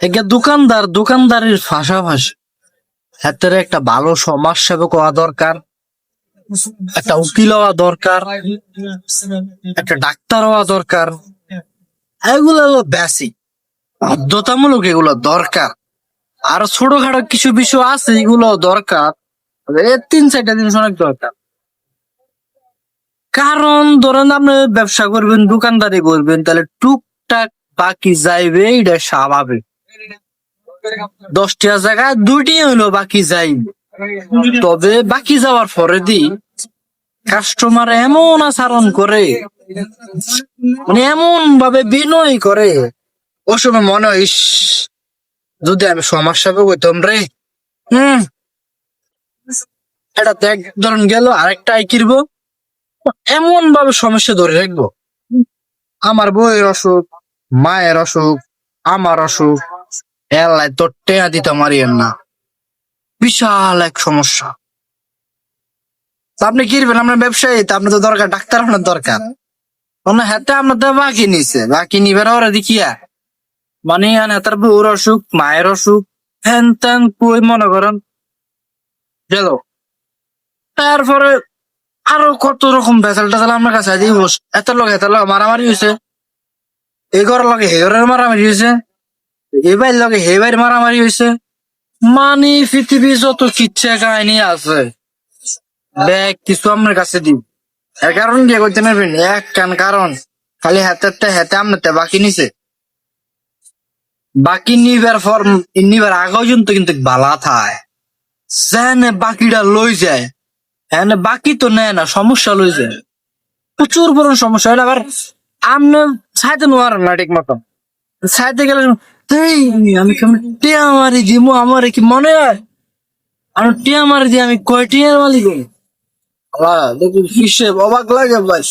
একে দোকানদারের পাশাপাশি হাতের একটা ভালো সমাজ সেবক হওয়া দরকার, একটা উকিল হওয়া দরকার, একটা ডাক্তার হওয়া দরকার। এগুলো হলো বেসিক, বাধ্যতামূলক, এগুলো দরকার। আর ছোটখাটো কিছু বিষয় আছে এগুলো দরকার, এই 3-4টা জিনিস অনেক দরকার। কারণ ধরেন আপনি ব্যবসা করবেন, দোকানদারি করবেন, তাহলে টুকটাক বাকি যাইবে, এটা স্বাভাবিক। 10টা জায়গায় 2টি হইলো বাকি যাইবে। তবে বাকি যাওয়ার পরে কাস্টমার এমন আচরণ করে, মানে এমন ভাবে বিনয় করে, ও সময় মনে হয় ইস, যদি আমি সমাজ সেবক হইতাম রে। এটা তো এক ধরন গেল, আরেকটা কিরবো, এমন ভাবে সমস্যা ধরে রাখবো। আমার বউয়ের অসুখ, মায়ের অসুখ, আমার অসুখ, এলাই তো টেয়া দিতে মারিয়েন না, বিশাল এক সমস্যা। তা আপনি কিরবেন, আপনার ব্যবসায়ী, তা আপনার তো দরকার ডাক্তার, আপনার দরকার। হাতে আপনার তো বাকি নিছে, বাকি নিবার ওরা দেখিয়া মানে তার বউর অসুখ, মায়ের অসুখ, হ্যান ত্যান কই মনে করেন গেল। তারপরে আরো কত রকম ভেজাল টেজাল আমার কাছে দিব, এত লোক মারামারি হয়েছে, এই ঘরের লগে হে ঘরের মারামারি হয়েছে, এই বাইর লগে হে বাইর মারামারি হয়েছে। মানে পৃথিবী যত কিচ্ছা কাহিনী আছে, ব্যাগ কিছু আমার কাছে দিব। এর কারণ দিয়ে করতে পারবেন, এক কারণ খালি হাতে আমনে বাকি নিছে। বাকি নিবার আগ পর্যন্ত কিন্তু বালা থায়, যেনে বাকিটা লই যায়, হ্যাঁ বাকি তো নেয় না, সমস্যা লই যায়, প্রচুর বড় সমস্যা। এটা আবার আমনে চাইতে নোয়ারেন না ঠিক মতো, চাইতে গেলে আমি কেমন টিয়া মারি দিব, আমার কি মনে হয় আমি টিয়া মারি দিয়ে আমি কয় টিয়ার মালিক। দেখি হিসেব অবাক লাগে ভাই।